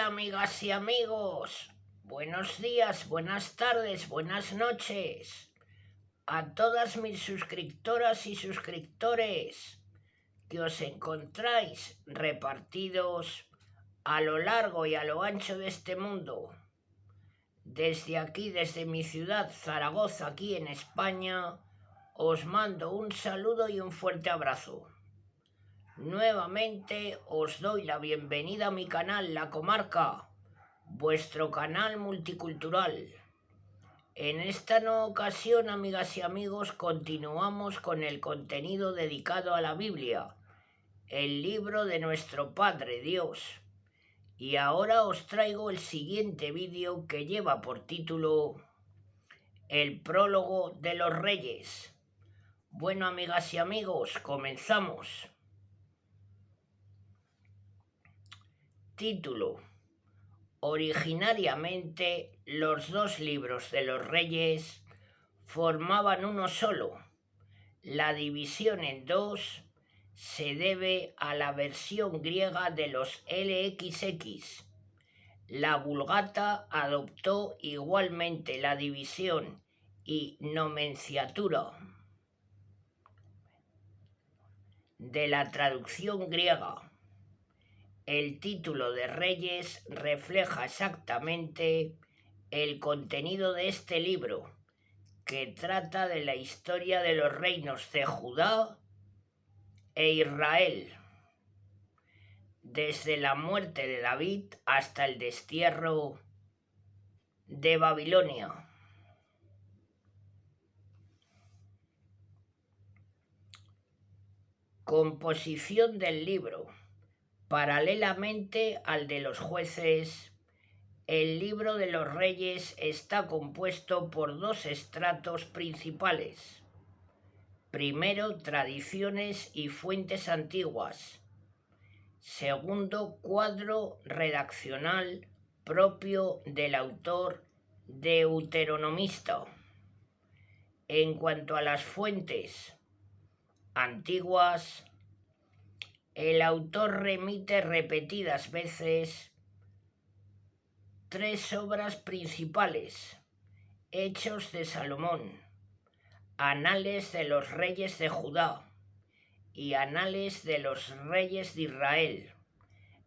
amigas y amigos, buenos días, buenas tardes, buenas noches a todas mis suscriptoras y suscriptores que os encontráis repartidos a lo largo y a lo ancho de este mundo. Desde aquí, desde mi ciudad Zaragoza, aquí en España, os mando un saludo y un fuerte abrazo. Nuevamente os doy la bienvenida a mi canal La Comarca, vuestro canal multicultural. En esta nueva ocasión, amigas y amigos, continuamos con el contenido dedicado a la Biblia, el libro de nuestro Padre Dios. Y ahora os traigo el siguiente vídeo que lleva por título El prólogo de los Reyes. Bueno, amigas y amigos, comenzamos. Título: originariamente los dos libros de los Reyes formaban uno solo. La división en dos se debe a la versión griega de los LXX. La Vulgata adoptó igualmente la división y nomenclatura de la traducción griega. El título de Reyes refleja exactamente el contenido de este libro, que trata de la historia de los reinos de Judá e Israel, desde la muerte de David hasta el destierro de Babilonia. Composición del libro. Paralelamente al de los jueces, el libro de los Reyes está compuesto por dos estratos principales. Primero, tradiciones y fuentes antiguas. Segundo, cuadro redaccional propio del autor deuteronomista. En cuanto a las fuentes antiguas, el autor remite repetidas veces tres obras principales: Hechos de Salomón, Anales de los Reyes de Judá y Anales de los Reyes de Israel.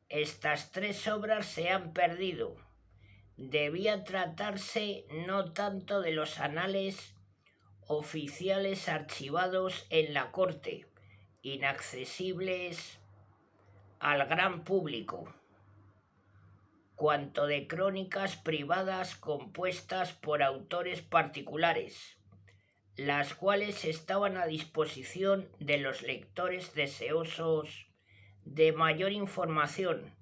Estas tres obras se han perdido. Debía tratarse no tanto de los anales oficiales archivados en la corte, inaccesibles al gran público, cuanto de crónicas privadas compuestas por autores particulares, las cuales estaban a disposición de los lectores deseosos de mayor información.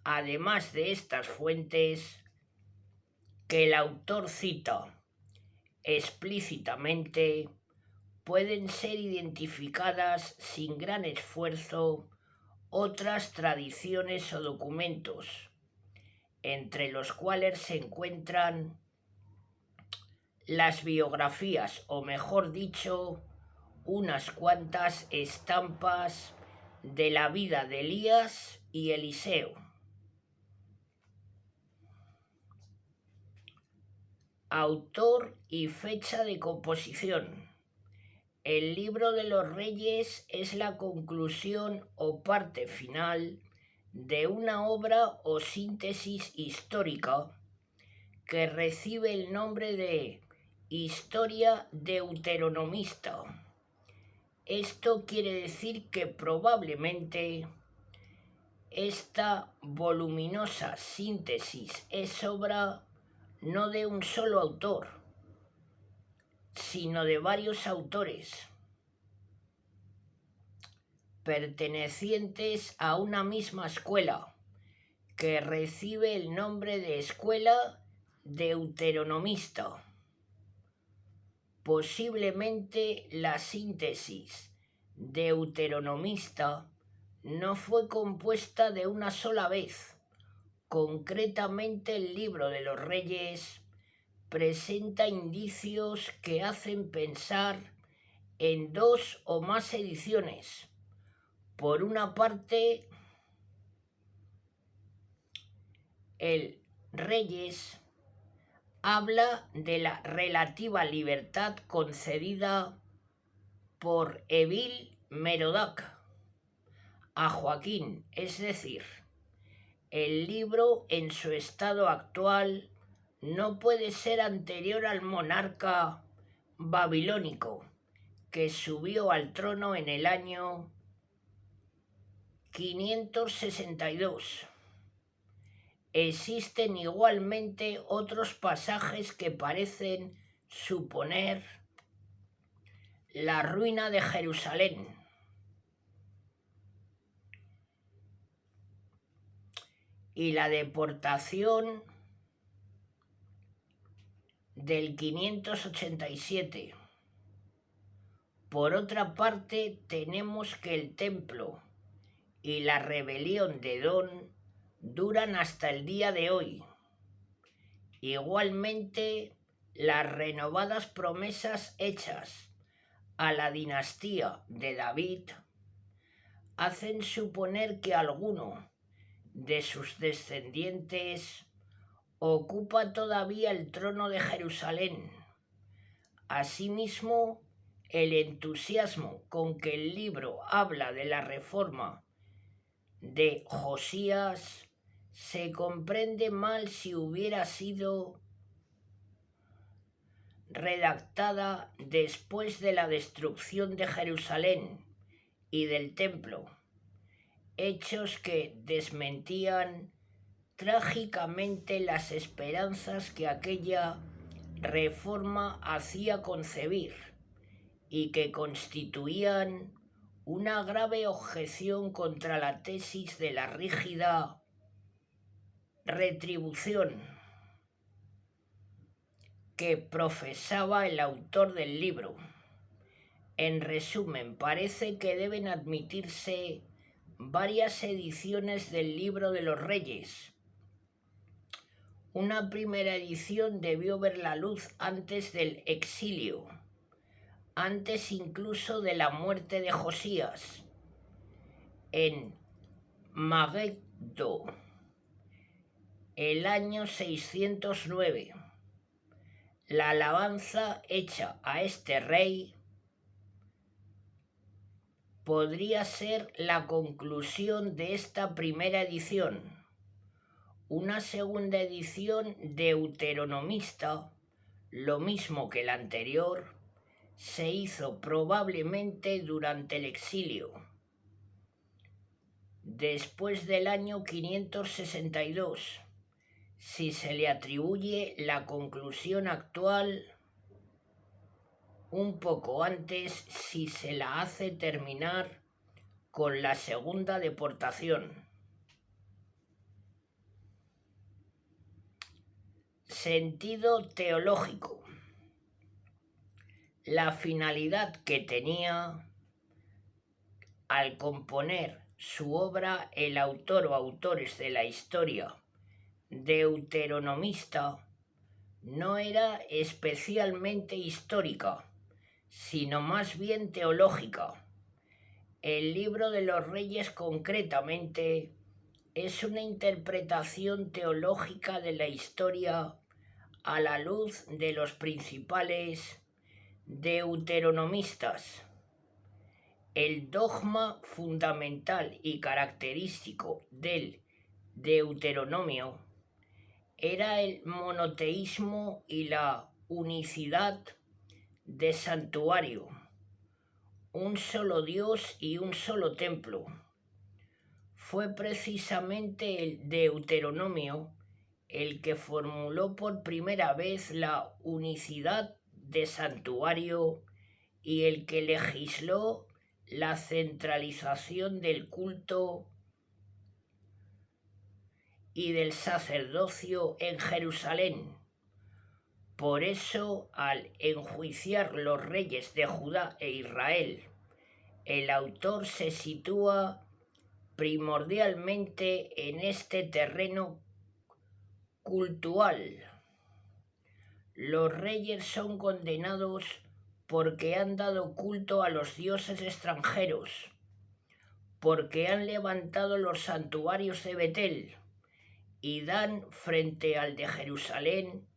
Además de estas fuentes que el autor cita explícitamente, pueden ser identificadas sin gran esfuerzo otras tradiciones o documentos, entre los cuales se encuentran las biografías, o mejor dicho, unas cuantas estampas de la vida de Elías y Eliseo. Autor y fecha de composición. El libro de los Reyes es la conclusión o parte final de una obra o síntesis histórica que recibe el nombre de Historia Deuteronomista. Esto quiere decir que probablemente esta voluminosa síntesis es obra no de un solo autor, sino de varios autores pertenecientes a una misma escuela, que recibe el nombre de Escuela Deuteronomista. Posiblemente la síntesis deuteronomista no fue compuesta de una sola vez. Concretamente, el libro de los Reyes presenta indicios que hacen pensar en dos o más ediciones. Por una parte, el Reyes habla de la relativa libertad concedida por Evil Merodach a Joaquín, es decir, el libro en su estado actual no puede ser anterior al monarca babilónico, que subió al trono en el año 562. Existen igualmente otros pasajes que parecen suponer la ruina de Jerusalén y la deportación del 587. Por otra parte, tenemos que el templo y la rebelión de Edom duran hasta el día de hoy. Igualmente, las renovadas promesas hechas a la dinastía de David hacen suponer que alguno de sus descendientes ocupa todavía el trono de Jerusalén. Asimismo, el entusiasmo con que el libro habla de la reforma de Josías se comprende mal si hubiera sido redactada después de la destrucción de Jerusalén y del templo, hechos que desmentían trágicamente las esperanzas que aquella reforma hacía concebir y que constituían una grave objeción contra la tesis de la rígida retribución que profesaba el autor del libro. En resumen, parece que deben admitirse varias ediciones del Libro de los Reyes. Una primera edición debió ver la luz antes del exilio, antes incluso de la muerte de Josías, en Mageddo, el año 609. La alabanza hecha a este rey podría ser la conclusión de esta primera edición. Una segunda edición deuteronomista, lo mismo que la anterior, se hizo probablemente durante el exilio, después del año 562, si se le atribuye la conclusión actual un poco antes si se la hace terminar con la segunda deportación. Sentido teológico. La finalidad que tenía al componer su obra el autor o autores de la historia deuteronomista no era especialmente histórica, sino más bien teológica. El Libro de los Reyes concretamente es una interpretación teológica de la historia a la luz de los principales deuteronomistas. El dogma fundamental y característico del Deuteronomio era el monoteísmo y la unicidad de santuario, un solo Dios y un solo templo. Fue precisamente el Deuteronomio el que formuló por primera vez la unicidad de santuario y el que legisló la centralización del culto y del sacerdocio en Jerusalén. Por eso, al enjuiciar los reyes de Judá e Israel, el autor se sitúa primordialmente en este terreno cultural. Los reyes son condenados porque han dado culto a los dioses extranjeros, porque han levantado los santuarios de Betel y Dan frente al de Jerusalén,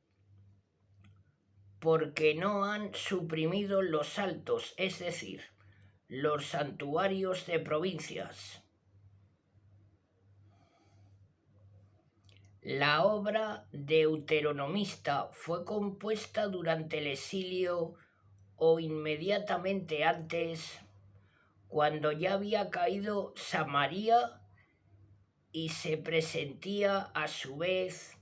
porque no han suprimido los altos, es decir, los santuarios de provincias. La obra deuteronomista fue compuesta durante el exilio o inmediatamente antes, cuando ya había caído Samaria y se presentía a su vez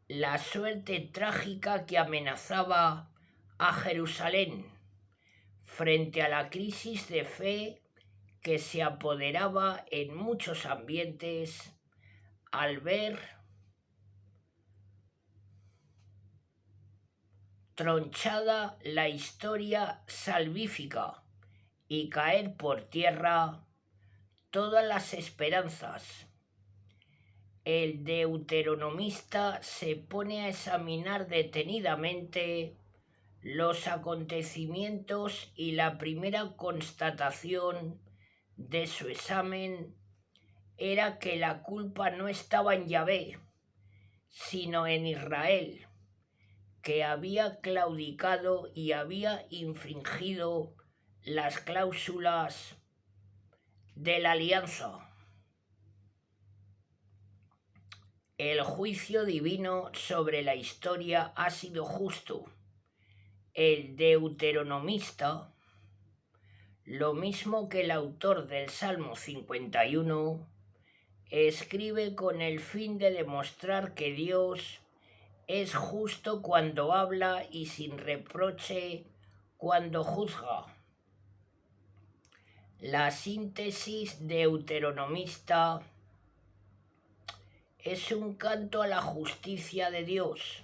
la suerte trágica que amenazaba a Jerusalén frente a la crisis de fe que se apoderaba en muchos ambientes al ver tronchada la historia salvífica y caer por tierra todas las esperanzas. El deuteronomista se pone a examinar detenidamente los acontecimientos y la primera constatación de su examen era que la culpa no estaba en Yahvé, sino en Israel, que había claudicado y había infringido las cláusulas de la alianza. El juicio divino sobre la historia ha sido justo. El deuteronomista, lo mismo que el autor del Salmo 51, escribe con el fin de demostrar que Dios es justo cuando habla y sin reproche cuando juzga. La síntesis deuteronomista es un canto a la justicia de Dios,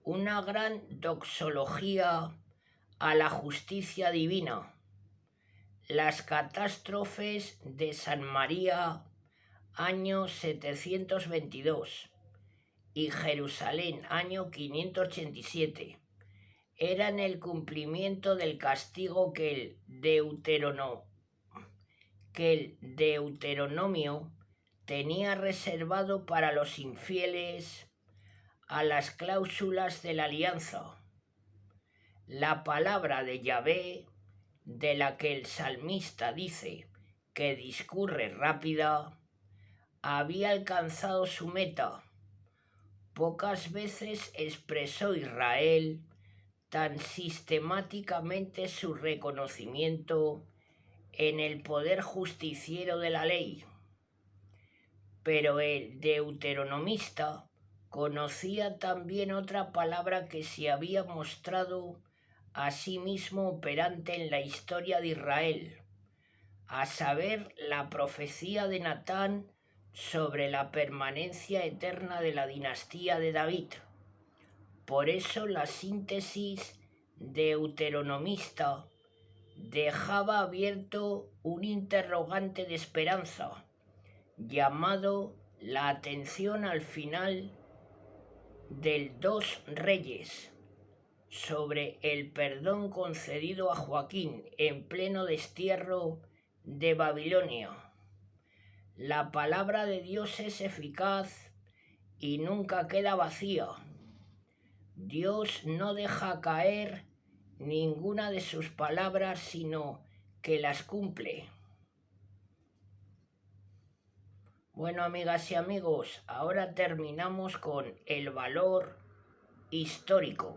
una gran doxología a la justicia divina. Las catástrofes de San María, año 722, y Jerusalén, año 587, eran el cumplimiento del castigo que el Deuteronomio tenía reservado para los infieles a las cláusulas de la alianza. La palabra de Yahvé, de la que el salmista dice que discurre rápida, había alcanzado su meta. Pocas veces expresó Israel tan sistemáticamente su reconocimiento en el poder justiciero de la ley. Pero el deuteronomista conocía también otra palabra que se había mostrado a sí mismo operante en la historia de Israel, a saber, la profecía de Natán sobre la permanencia eterna de la dinastía de David. Por eso la síntesis deuteronomista dejaba abierto un interrogante de esperanza, llamado la atención al final del 2 Reyes, sobre el perdón concedido a Joaquín en pleno destierro de Babilonia. La palabra de Dios es eficaz y nunca queda vacía. Dios no deja caer ninguna de sus palabras, sino que las cumple. Bueno, amigas y amigos, ahora terminamos con el valor histórico.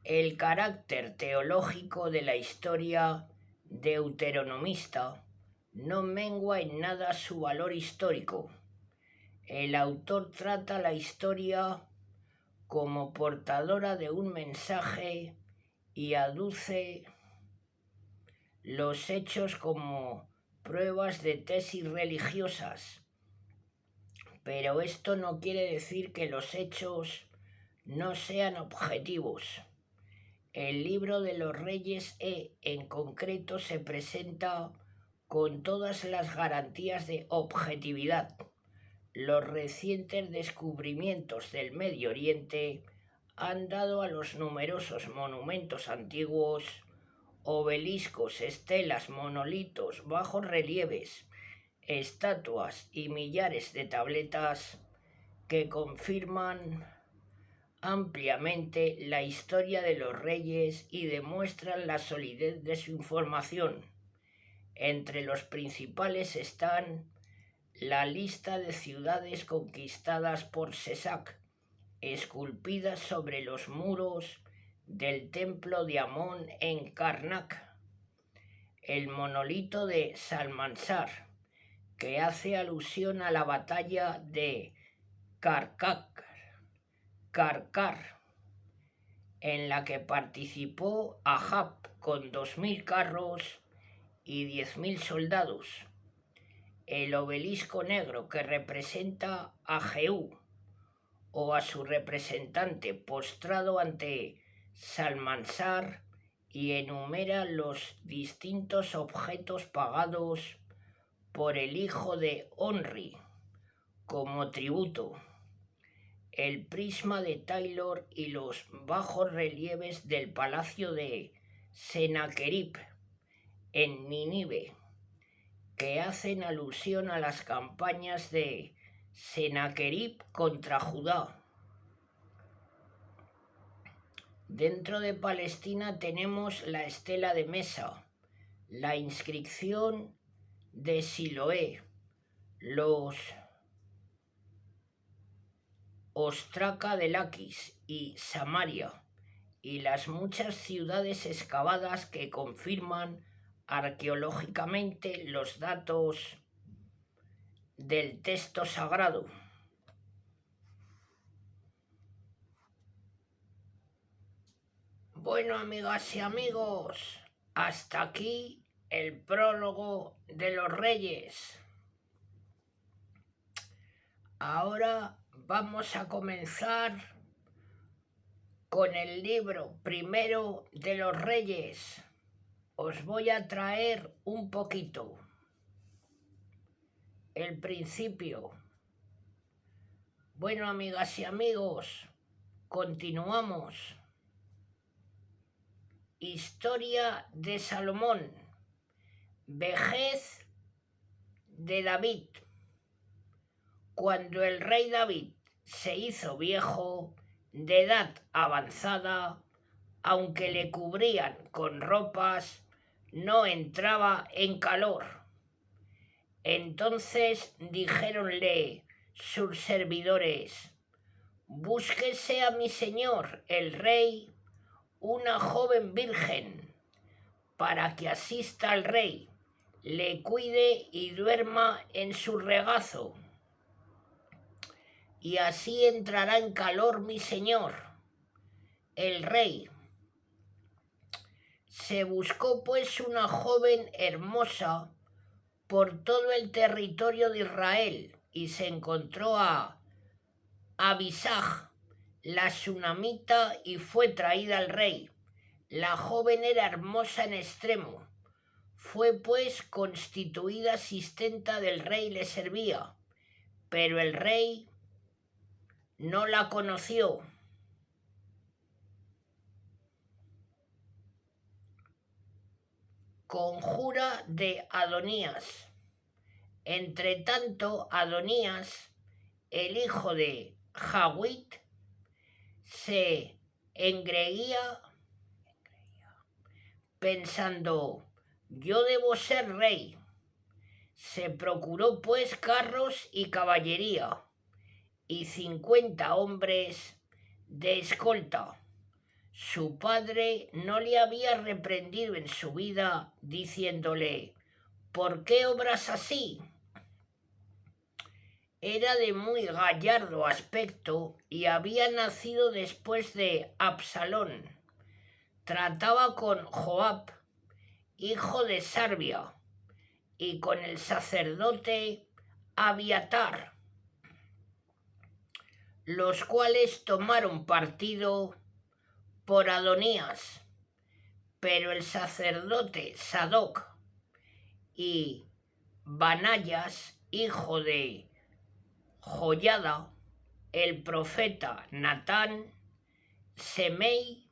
El carácter teológico de la historia deuteronomista no mengua en nada su valor histórico. El autor trata la historia como portadora de un mensaje y aduce los hechos como pruebas de tesis religiosas. Pero esto no quiere decir que los hechos no sean objetivos. El libro de los Reyes en concreto se presenta con todas las garantías de objetividad. Los recientes descubrimientos del Medio Oriente han dado a los numerosos monumentos antiguos, obeliscos, estelas, monolitos, bajos relieves, estatuas y millares de tabletas que confirman ampliamente la historia de los reyes y demuestran la solidez de su información. Entre los principales están la lista de ciudades conquistadas por Sesac, esculpidas sobre los muros del templo de Amón en Karnak, el monolito de Salmansar, que hace alusión a la batalla de Karkar, en la que participó Ahab con 2.000 carros y 10.000 soldados, el obelisco negro que representa a Jehú o a su representante postrado ante Salmansar y enumera los distintos objetos pagados por el hijo de Onri como tributo, el prisma de Taylor y los bajos relieves del palacio de Sennacherib en Nínive, que hacen alusión a las campañas de Sennacherib contra Judá. Dentro de Palestina tenemos la estela de Mesa, la inscripción de Siloé, los Ostraca de Laquis y Samaria, y las muchas ciudades excavadas que confirman arqueológicamente los datos del texto sagrado. Bueno, amigas y amigos, hasta aquí el prólogo de los Reyes. Ahora vamos a comenzar con el libro primero de los Reyes. Os voy a traer un poquito el principio. Bueno, amigas y amigos, continuamos. Historia de Salomón, vejez de David. Cuando el rey David se hizo viejo, de edad avanzada, aunque le cubrían con ropas, no entraba en calor. Entonces dijéronle sus servidores: búsquese a mi señor el rey una joven virgen, para que asista al rey, le cuide y duerma en su regazo, y así entrará en calor mi señor, el rey. Se buscó pues una joven hermosa por todo el territorio de Israel, y se encontró a Abisag, la sunamita, y fue traída al rey. La joven era hermosa en extremo. Fue pues constituida asistenta del rey y le servía, pero el rey no la conoció. Conjura de Adonías. Entre tanto, Adonías, el hijo de Hawit, se engreía pensando: yo debo ser rey. Se procuró pues carros y caballería y 50 hombres de escolta. Su padre no le había reprendido en su vida, diciéndole: ¿por qué obras así? Era de muy gallardo aspecto y había nacido después de Absalón. Trataba con Joab, hijo de Sarbia, y con el sacerdote Abiatar, los cuales tomaron partido por Adonías, pero el sacerdote Sadoc y Banayas, hijo de Joyada, el profeta Natán, Semei,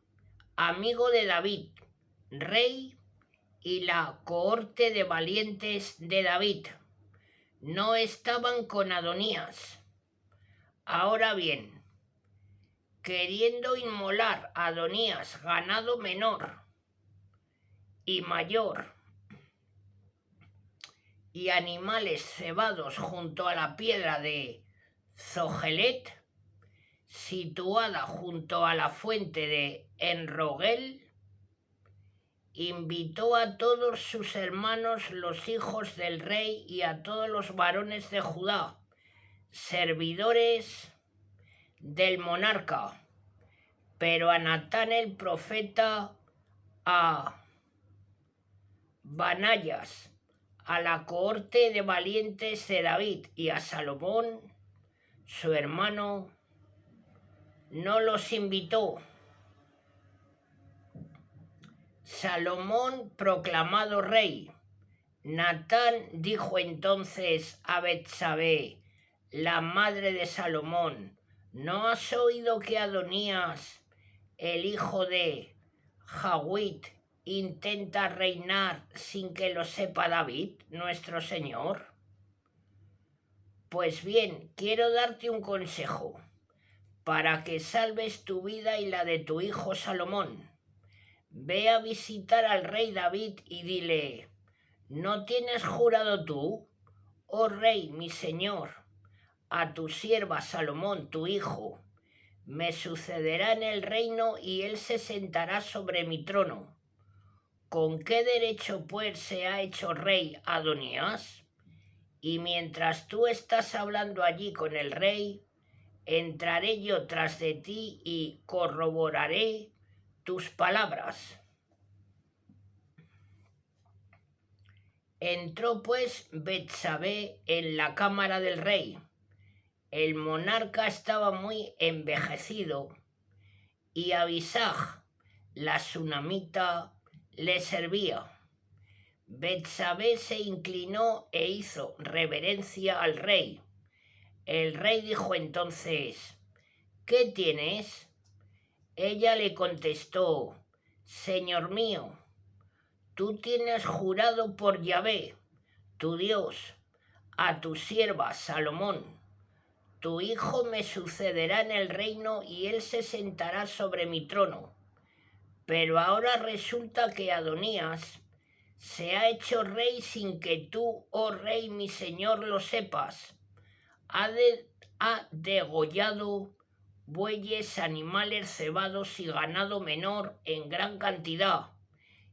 amigo de David, rey, y la cohorte de valientes de David, no estaban con Adonías. Ahora bien, queriendo inmolar a Adonías ganado menor y mayor y animales cebados junto a la piedra de Zohelet, situada junto a la fuente de Enrogel, invitó a todos sus hermanos, los hijos del rey, y a todos los varones de Judá, servidores del monarca, pero a Natán el profeta, a Banayas, a la cohorte de valientes de David, y a Salomón, su hermano, no los invitó. Salomón proclamado rey. Natán dijo entonces a Betsabé, la madre de Salomón: ¿no has oído que Adonías, el hijo de Hawit, intenta reinar sin que lo sepa David, nuestro señor? Pues bien, quiero darte un consejo para que salves tu vida y la de tu hijo Salomón. Ve a visitar al rey David y dile: ¿no tienes jurado tú, oh rey, mi señor, a tu sierva Salomón, tu hijo: me sucederá en el reino y él se sentará sobre mi trono? ¿Con qué derecho, pues, se ha hecho rey Adonías? Y mientras tú estás hablando allí con el rey, entraré yo tras de ti y corroboraré tus palabras. Entró pues Betsabé en la cámara del rey. El monarca estaba muy envejecido y Abisag, la sunamita, le servía. Betsabé se inclinó e hizo reverencia al rey. El rey dijo entonces: ¿qué tienes? Ella le contestó: Señor mío, tú tienes jurado por Yahvé, tu Dios, a tu sierva Salomón: tu hijo me sucederá en el reino y él se sentará sobre mi trono. Pero ahora resulta que Adonías se ha hecho rey sin que tú, oh rey mi señor, lo sepas. Ha degollado bueyes, animales cebados y ganado menor en gran cantidad,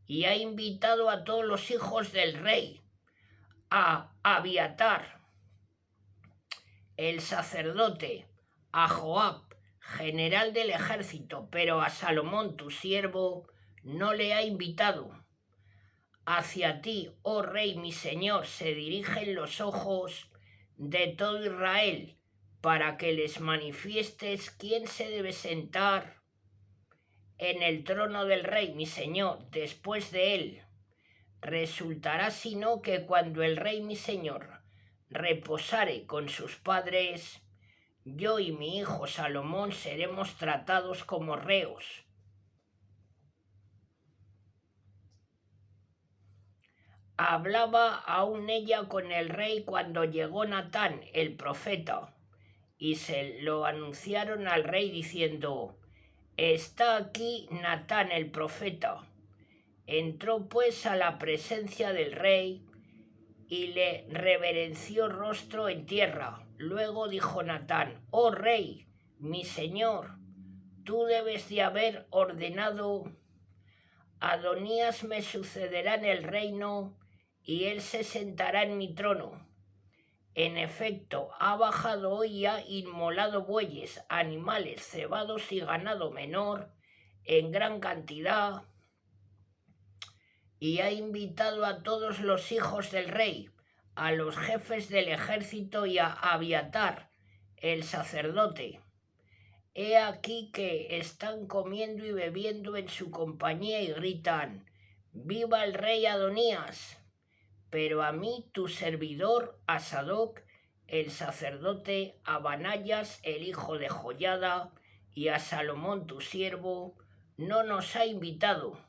y ha invitado a todos los hijos del rey, a Abiatar, el sacerdote, a Joab, general del ejército, pero a Salomón, tu siervo, no le ha invitado. Hacia ti, oh rey mi señor, se dirigen los ojos de todo Israel, para que les manifiestes quién se debe sentar en el trono del rey mi señor después de él. Resultará sino que cuando el rey mi señor reposare con sus padres, yo y mi hijo Salomón seremos tratados como reos. Hablaba aún ella con el rey cuando llegó Natán el profeta, y se lo anunciaron al rey diciendo: está aquí Natán el profeta. Entró pues a la presencia del rey y le reverenció rostro en tierra. Luego dijo Natán: oh rey, mi señor, tú debes de haber ordenado: Adonías me sucederá en el reino y él se sentará en mi trono. En efecto, ha bajado hoy y ha inmolado bueyes, animales cebados y ganado menor en gran cantidad, y ha invitado a todos los hijos del rey, a los jefes del ejército y a Abiatar, el sacerdote. He aquí que están comiendo y bebiendo en su compañía y gritan: ¡viva el rey Adonías! Pero a mí, tu servidor, a Sadoc, el sacerdote, a Banayas, el hijo de Joiada, y a Salomón, tu siervo, no nos ha invitado.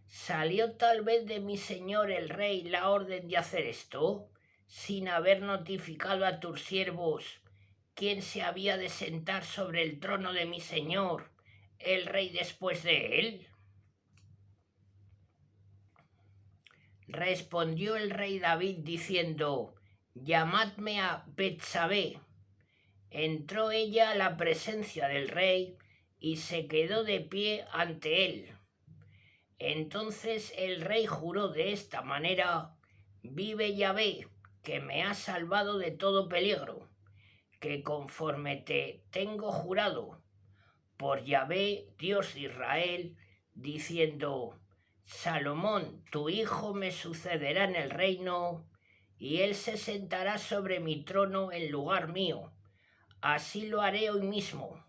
¿Salió tal vez de mi señor el rey la orden de hacer esto? sin haber notificado a tus siervos quién se había de sentar sobre el trono de mi señor, el rey después de él? Respondió el rey David diciendo: llamadme a Betsabé. Entró ella a la presencia del rey y se quedó de pie ante él. Entonces el rey juró de esta manera: vive Yahvé, que me ha salvado de todo peligro, que conforme te tengo jurado por Yahvé, Dios de Israel, diciendo: Salomón, tu hijo, me sucederá en el reino, y él se sentará sobre mi trono en lugar mío. Así lo haré hoy mismo.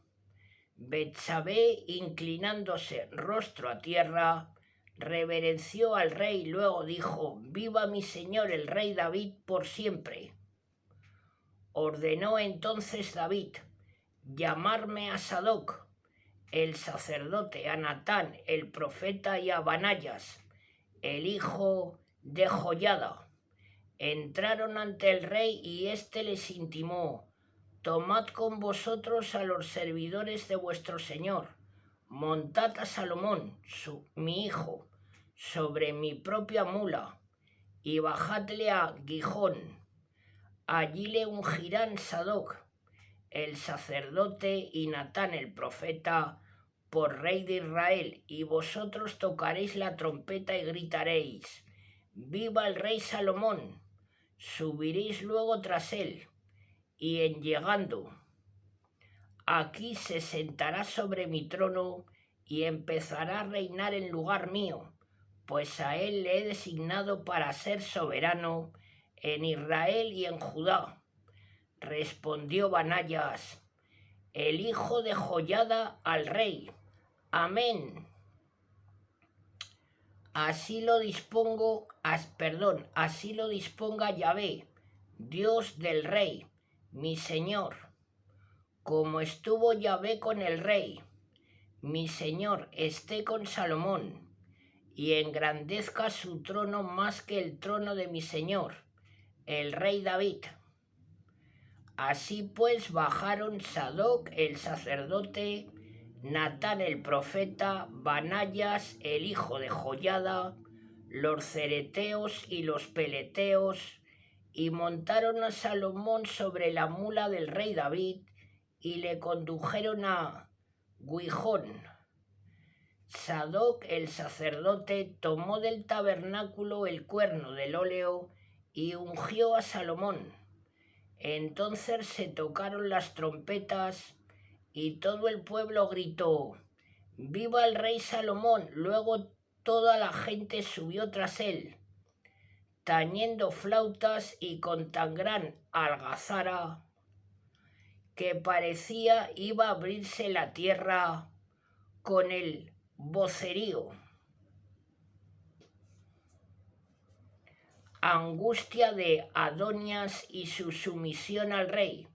Betsabé, inclinándose rostro a tierra, reverenció al rey y luego dijo: viva mi señor el rey David por siempre. Ordenó entonces David llamarme a Sadoc, el sacerdote, a Natán, el profeta, y a Banayas, el hijo de Joiada. Entraron ante el rey y éste les intimó: tomad con vosotros a los servidores de vuestro señor, montad a Salomón, mi hijo, sobre mi propia mula, y bajadle a Gijón. Allí le ungirán Sadoc, el sacerdote, y Natán el profeta, por rey de Israel, y vosotros tocaréis la trompeta y gritaréis: viva el rey Salomón. Subiréis luego tras él, y en llegando aquí se sentará sobre mi trono y empezará a reinar en lugar mío, pues a él le he designado para ser soberano en Israel y en Judá. Respondió Banayas, el hijo de Joiada, al rey: amén. Así lo disponga Yahvé, Dios del rey, mi señor. Como estuvo Yahvé con el rey, mi señor esté con Salomón, y engrandezca su trono más que el trono de mi señor, el rey David. Así pues bajaron Sadoc el sacerdote, Natán el profeta, Banayas el hijo de Joiada, los cereteos y los peleteos, y montaron a Salomón sobre la mula del rey David y le condujeron a Gijón. Sadoc el sacerdote tomó del tabernáculo el cuerno del óleo y ungió a Salomón. Entonces se tocaron las trompetas y todo el pueblo gritó: ¡viva el rey Salomón! Luego toda la gente subió tras él, tañendo flautas y con tan gran algazara que parecía iba a abrirse la tierra con el vocerío. Angustia de Adonías y su sumisión al rey.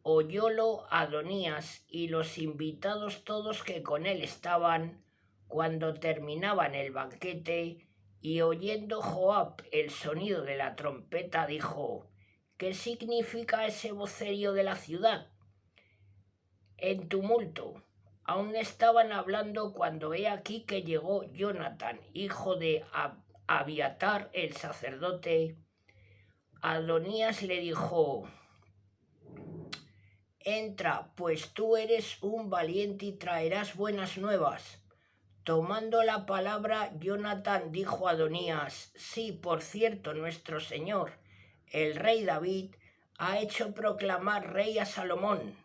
Oyólo Adonías y los invitados todos que con él estaban cuando terminaban el banquete, y oyendo Joab el sonido de la trompeta dijo: ¿qué significa ese vocerío de la ciudad en tumulto? Aún estaban hablando cuando he aquí que llegó Jonatán, hijo de Abiatar el sacerdote. Adonías le dijo: entra, pues tú eres un valiente y traerás buenas nuevas. Tomando la palabra, Jonatán dijo a Adonías: sí, por cierto, nuestro señor, el rey David, ha hecho proclamar rey a Salomón.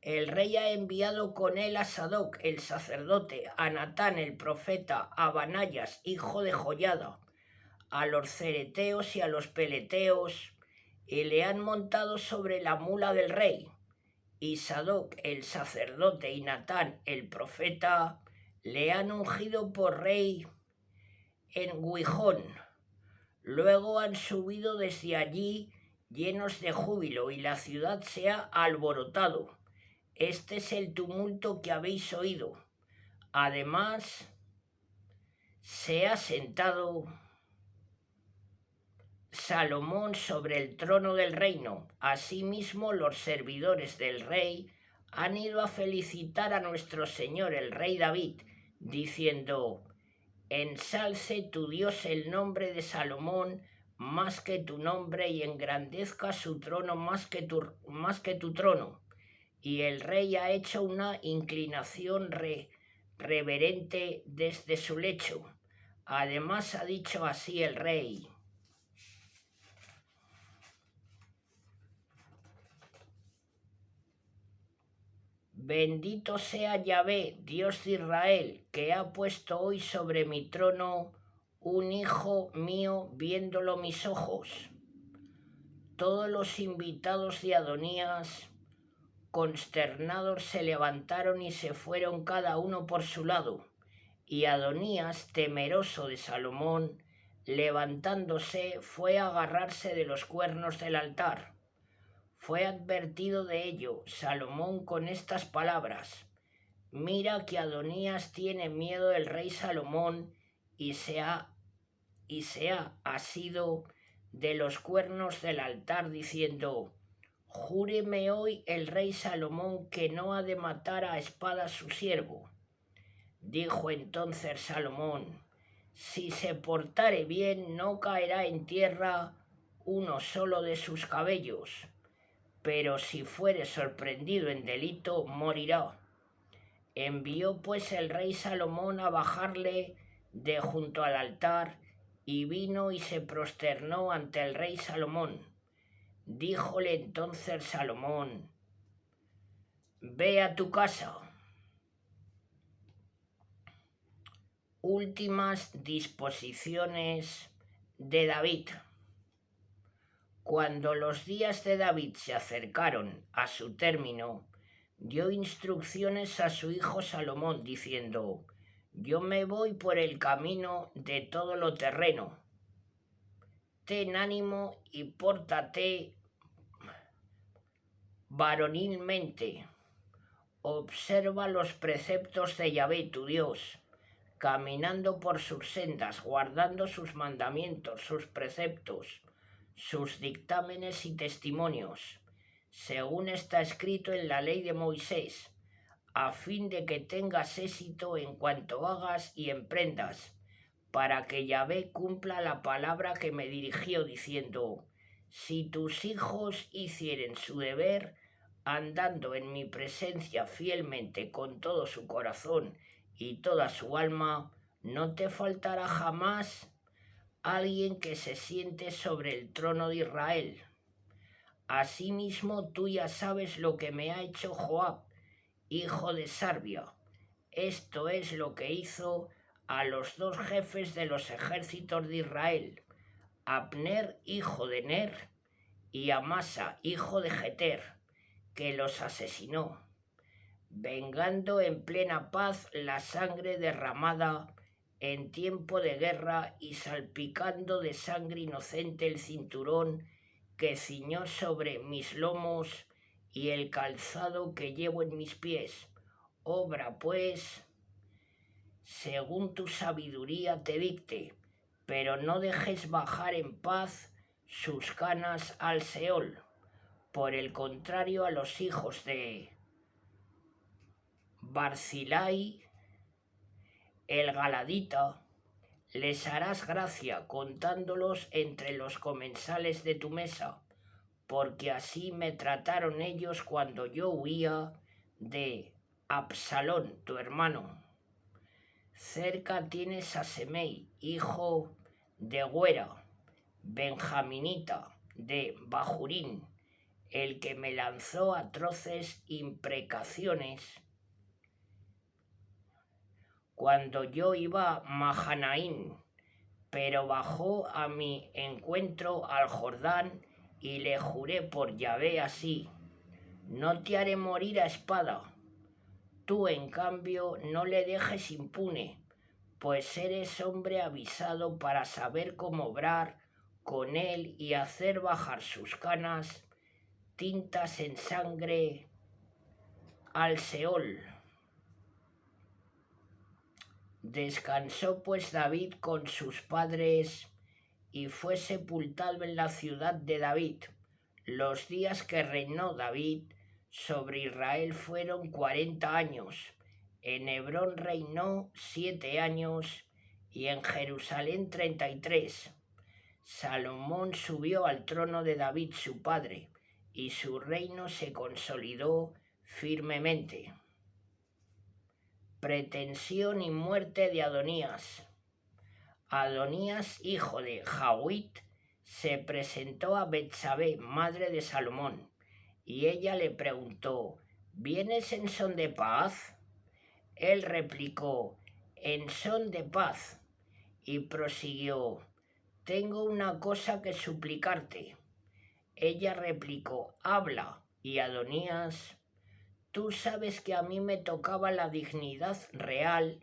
El rey ha enviado con él a Sadoc el sacerdote, a Natán el profeta, a Banayas, hijo de Joiada, a los cereteos y a los peleteos, y le han montado sobre la mula del rey. Y Sadoc el sacerdote y Natán el profeta le han ungido por rey en Gijón. Luego han subido desde allí llenos de júbilo, y la ciudad se ha alborotado. Este es el tumulto que habéis oído. Además, se ha sentado Salomón sobre el trono del reino. Asimismo, los servidores del rey han ido a felicitar a nuestro señor el rey David, diciendo: ensalce tu Dios el nombre de Salomón más que tu nombre, y engrandezca su trono más que tu trono. Y el rey ha hecho una inclinación reverente desde su lecho. Además ha dicho así el rey: bendito sea Yahvé, Dios de Israel, que ha puesto hoy sobre mi trono un hijo mío, viéndolo mis ojos. Todos los invitados de Adonías, consternados, se levantaron y se fueron cada uno por su lado. Y Adonías, temeroso de Salomón, levantándose, fue a agarrarse de los cuernos del altar. Fue advertido de ello Salomón con estas palabras: mira que Adonías tiene miedo del rey Salomón y se ha asido de los cuernos del altar, diciendo: júreme hoy el rey Salomón que no ha de matar a espada su siervo. Dijo entonces Salomón: si se portare bien, no caerá en tierra uno solo de sus cabellos, pero si fuere sorprendido en delito, morirá. Envió pues el rey Salomón a bajarle de junto al altar, y vino y se prosternó ante el rey Salomón. Díjole entonces Salomón: ve a tu casa. Últimas disposiciones de David. Cuando los días de David se acercaron a su término, dio instrucciones a su hijo Salomón, diciendo: yo me voy por el camino de todo lo terreno. Ten ánimo y pórtate varonilmente. Observa los preceptos de Yahvé tu Dios, caminando por sus sendas, guardando sus mandamientos, sus preceptos, sus dictámenes y testimonios, según está escrito en la ley de Moisés, a fin de que tengas éxito en cuanto hagas y emprendas, para que Yahvé cumpla la palabra que me dirigió, diciendo: si tus hijos hicieren su deber, andando en mi presencia fielmente con todo su corazón y toda su alma, no te faltará jamás alguien que se siente sobre el trono de Israel. Asimismo, tú ya sabes lo que me ha hecho Joab, hijo de Sarvia. Esto es lo que hizo a los dos jefes de los ejércitos de Israel, Abner, hijo de Ner, y Amasa, hijo de Jeter, que los asesinó, vengando en plena paz la sangre derramada en tiempo de guerra y salpicando de sangre inocente el cinturón que ciñó sobre mis lomos y el calzado que llevo en mis pies. Obra, pues, según tu sabiduría te dicte, pero no dejes bajar en paz sus canas al Seol. Por el contrario, a los hijos de Barzilai, el galadita, les harás gracia contándolos entre los comensales de tu mesa, porque así me trataron ellos cuando yo huía de Absalón, tu hermano. Cerca tienes a Semei, hijo de Güera, benjaminita de Bahurín, el que me lanzó atroces imprecaciones cuando yo iba a Mahanaín, pero bajó a mi encuentro al Jordán, y le juré por Yahvé así: no te haré morir a espada. Tú, en cambio, no le dejes impune, pues eres hombre avisado para saber cómo obrar con él y hacer bajar sus canas tintas en sangre al Seol. Descansó pues David con sus padres y fue sepultado en la ciudad de David. Los días que reinó David sobre Israel fueron 40 años. En Hebrón reinó 7 años y en Jerusalén 33. Salomón subió al trono de David su padre y su reino se consolidó firmemente. Pretensión y muerte de Adonías. Adonías, hijo de Jawit, se presentó a Betsabé, madre de Salomón, y ella le preguntó: ¿vienes en son de paz? Él replicó: en son de paz, y prosiguió: tengo una cosa que suplicarte. Ella replicó: habla. Y Adonías: tú sabes que a mí me tocaba la dignidad real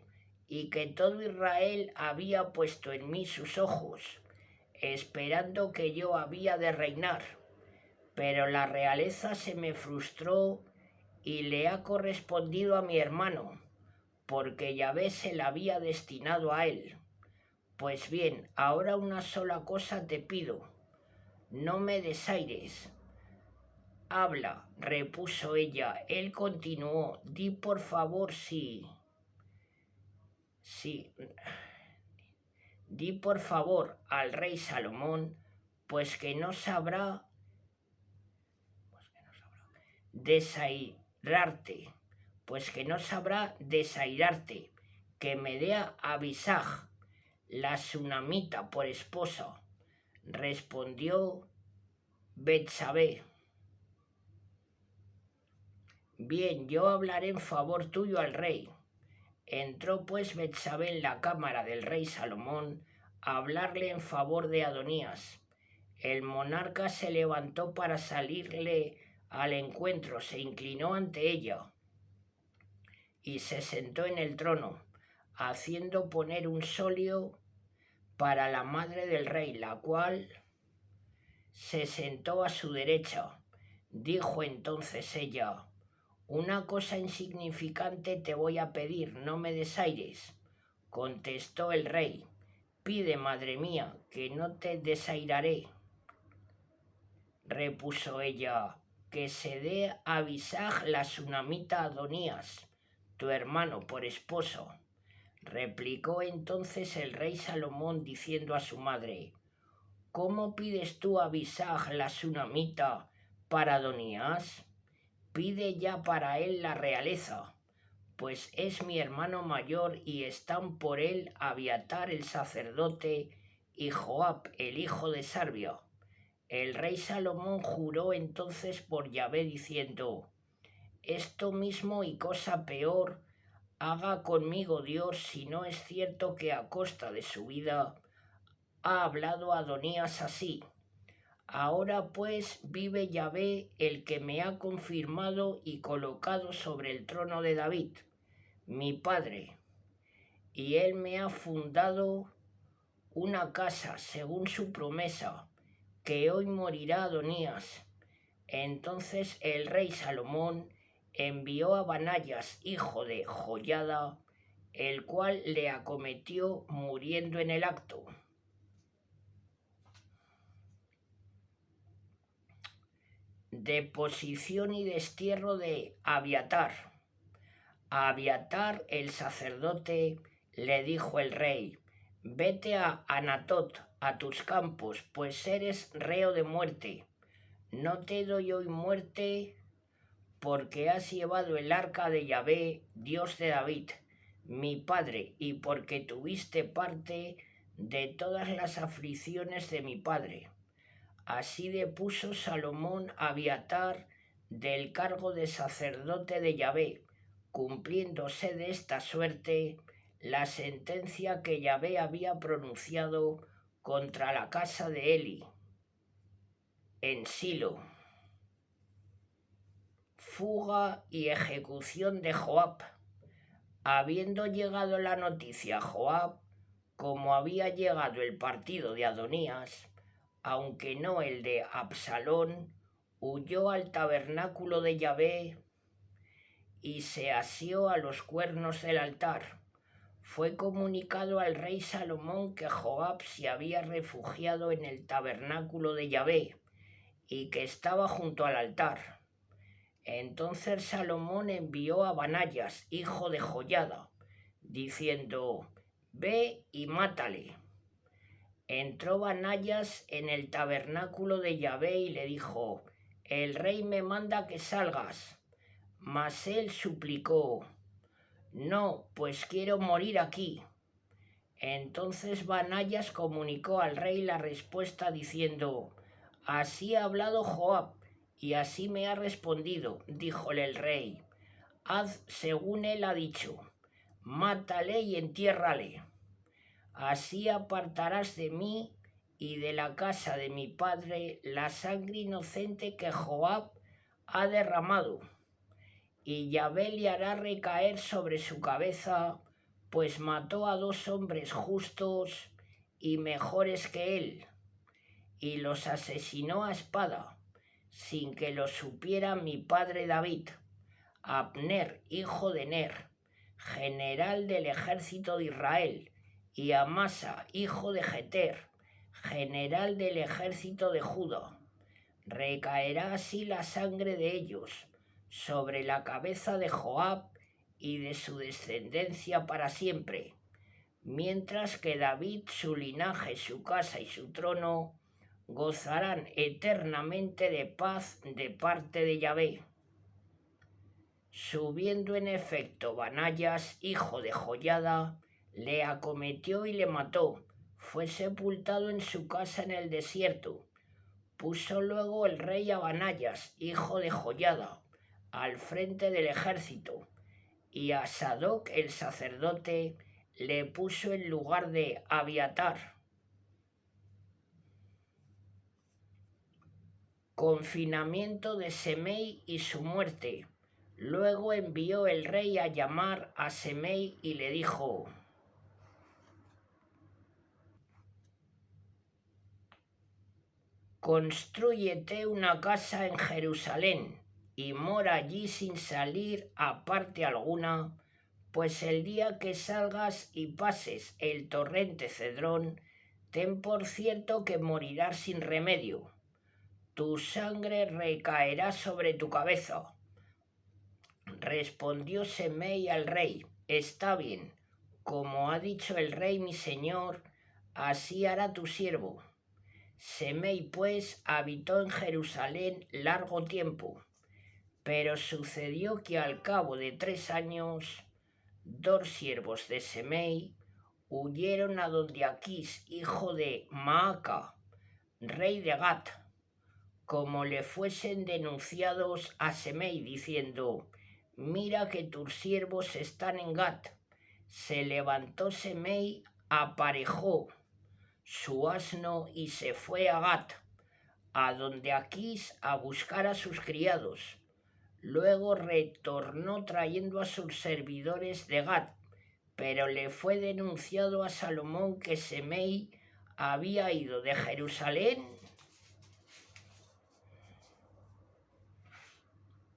y que todo Israel había puesto en mí sus ojos, esperando que yo había de reinar. Pero la realeza se me frustró y le ha correspondido a mi hermano, porque Yahvé se la había destinado a él. Pues bien, ahora una sola cosa te pido: no me desaires. Habla, repuso ella. Él continuó: di por favor di por favor al rey Salomón, pues que no sabrá desairarte, que me dé a Abisag, la sunamita, por esposa. Respondió Betsabé: bien, yo hablaré en favor tuyo al rey. Entró pues Betsabé en la cámara del rey Salomón a hablarle en favor de Adonías. El monarca se levantó para salirle al encuentro, se inclinó ante ella y se sentó en el trono, haciendo poner un solio para la madre del rey, la cual se sentó a su derecha. Dijo entonces ella: una cosa insignificante te voy a pedir, no me desaires. Contestó el rey: pide, madre mía, que no te desairaré. Repuso ella: que se dé a Abisag la sunamita Adonías, tu hermano, por esposo. Replicó entonces el rey Salomón diciendo a su madre: ¿cómo pides tú a Abisag la sunamita para Adonías? Pide ya para él la realeza, pues es mi hermano mayor y están por él Abiatar el sacerdote y Joab el hijo de Sarvia. El rey Salomón juró entonces por Yahvé diciendo: esto mismo y cosa peor haga conmigo Dios, si no es cierto que a costa de su vida ha hablado Adonías así. Ahora pues vive Yahvé, el que me ha confirmado y colocado sobre el trono de David, mi padre, y él me ha fundado una casa según su promesa, que hoy morirá Adonías. Entonces el rey Salomón envió a Banayas, hijo de Joiada, el cual le acometió muriendo en el acto. Deposición y destierro de Abiatar. A Abiatar el sacerdote le dijo el rey: vete a Anatot, a tus campos, pues eres reo de muerte. No te doy hoy muerte, porque has llevado el arca de Yahvé, Dios de David, mi padre, y porque tuviste parte de todas las aflicciones de mi padre. Así depuso Salomón a Abiatar del cargo de sacerdote de Yahvé, cumpliéndose de esta suerte la sentencia que Yahvé había pronunciado contra la casa de Eli en Silo. Fuga y ejecución de Joab. Habiendo llegado la noticia a Joab, como había llegado el partido de Adonías, aunque no el de Absalón, huyó al tabernáculo de Yahvé y se asió a los cuernos del altar. fue comunicado al rey Salomón que Joab se había refugiado en el tabernáculo de Yahvé y que estaba junto al altar. Entonces Salomón envió a Banayas, hijo de Joiada, diciendo: «Ve y mátale». Entró Banayas en el tabernáculo de Yahvé y le dijo: «El rey me manda que salgas». Mas él suplicó: «No, pues quiero morir aquí». Entonces Banayas comunicó al rey la respuesta diciendo: «Así ha hablado Joab, y así me ha respondido». Díjole el rey: «Haz según él ha dicho, mátale y entiérrale. Así apartarás de mí y de la casa de mi padre la sangre inocente que Joab ha derramado, y Yahvé le hará recaer sobre su cabeza, pues mató a 2 hombres justos y mejores que él, y los asesinó a espada, sin que lo supiera mi padre David, Abner, hijo de Ner, general del ejército de Israel, y Amasa, hijo de Jeter, general del ejército de Judá. Recaerá así la sangre de ellos sobre la cabeza de Joab y de su descendencia para siempre, mientras que David, su linaje, su casa y su trono gozarán eternamente de paz de parte de Yahvé». Subiendo en efecto Banayas, hijo de Joiada, le acometió y le mató. Fue sepultado en su casa en el desierto. Puso luego el rey a Banayas, hijo de Joiada, al frente del ejército, y a Sadoc el sacerdote le puso en lugar de Abiatar. Confinamiento de Semei y su muerte. Luego envió el rey a llamar a Semei y le dijo: «Constrúyete una casa en Jerusalén y mora allí sin salir a parte alguna, pues el día que salgas y pases el torrente Cedrón, ten por cierto que morirás sin remedio. Tu sangre recaerá sobre tu cabeza». Respondió Semei al rey: «Está bien, como ha dicho el rey mi señor, así hará tu siervo». Semei pues habitó en Jerusalén largo tiempo, pero sucedió que al cabo de 3 años 2 siervos de Semei huyeron a donde Aquís, hijo de Maaca, rey de Gat, como le fuesen denunciados a Semei, diciendo: «Mira que tus siervos están en Gat». Se levantó Semei, aparejó su asno y se fue a Gat, a donde Aquís, a buscar a sus criados. Luego retornó trayendo a sus servidores de Gat, pero le fue denunciado a Salomón que Semei había ido de Jerusalén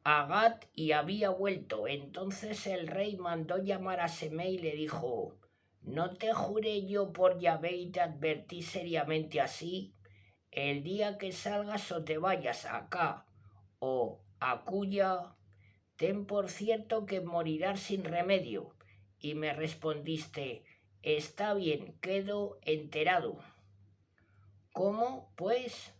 a Gat y había vuelto. Entonces el rey mandó llamar a Semei y le dijo: «¿No te juré yo por Yahvé y te advertí seriamente así? El día que salgas o te vayas acá o acullá, ten por cierto que morirás sin remedio». Y me respondiste: «Está bien, quedo enterado». ¿Cómo, pues?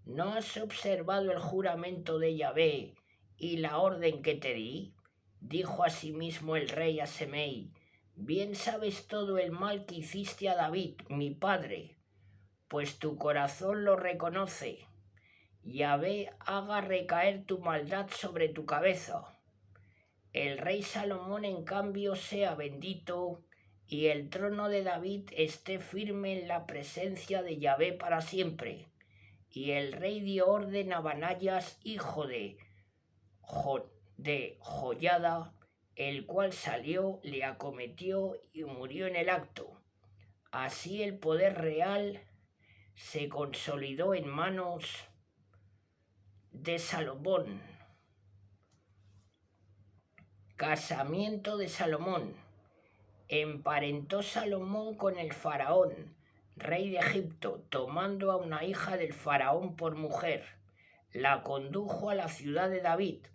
¿No has observado el juramento de Yahvé y la orden que te di? Dijo asimismo el rey a Semei: «Bien sabes todo el mal que hiciste a David, mi padre, pues tu corazón lo reconoce. Yahvé haga recaer tu maldad sobre tu cabeza. El rey Salomón, en cambio, sea bendito, y el trono de David esté firme en la presencia de Yahvé para siempre». Y el rey dio orden a Banayas, hijo de Joiada, el cual salió, le acometió y murió en el acto. Así el poder real se consolidó en manos de Salomón. Casamiento de Salomón. Emparentó Salomón con el faraón, rey de Egipto, tomando a una hija del faraón por mujer. La condujo a la ciudad de David,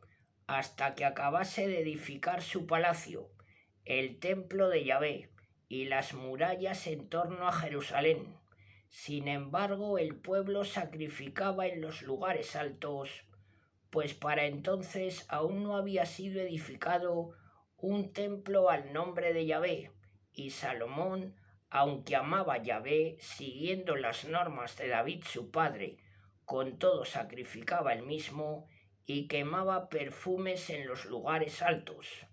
hasta que acabase de edificar su palacio, el templo de Yahvé y las murallas en torno a Jerusalén. Sin embargo, el pueblo sacrificaba en los lugares altos, pues para entonces aún no había sido edificado un templo al nombre de Yahvé, y Salomón, aunque amaba a Yahvé, siguiendo las normas de David su padre, con todo sacrificaba el mismo y quemaba perfumes en los lugares altos.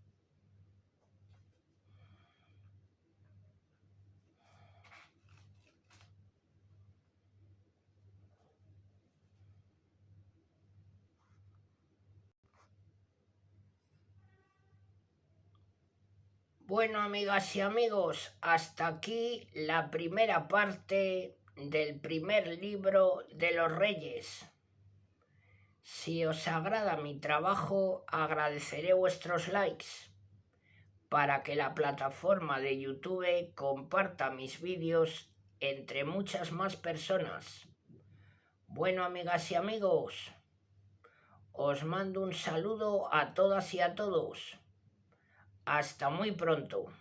Bueno, amigas y amigos, hasta aquí la primera parte del primer libro de los Reyes. Si os agrada mi trabajo, agradeceré vuestros likes para que la plataforma de YouTube comparta mis vídeos entre muchas más personas. Bueno, amigas y amigos, os mando un saludo a todas y a todos. Hasta muy pronto.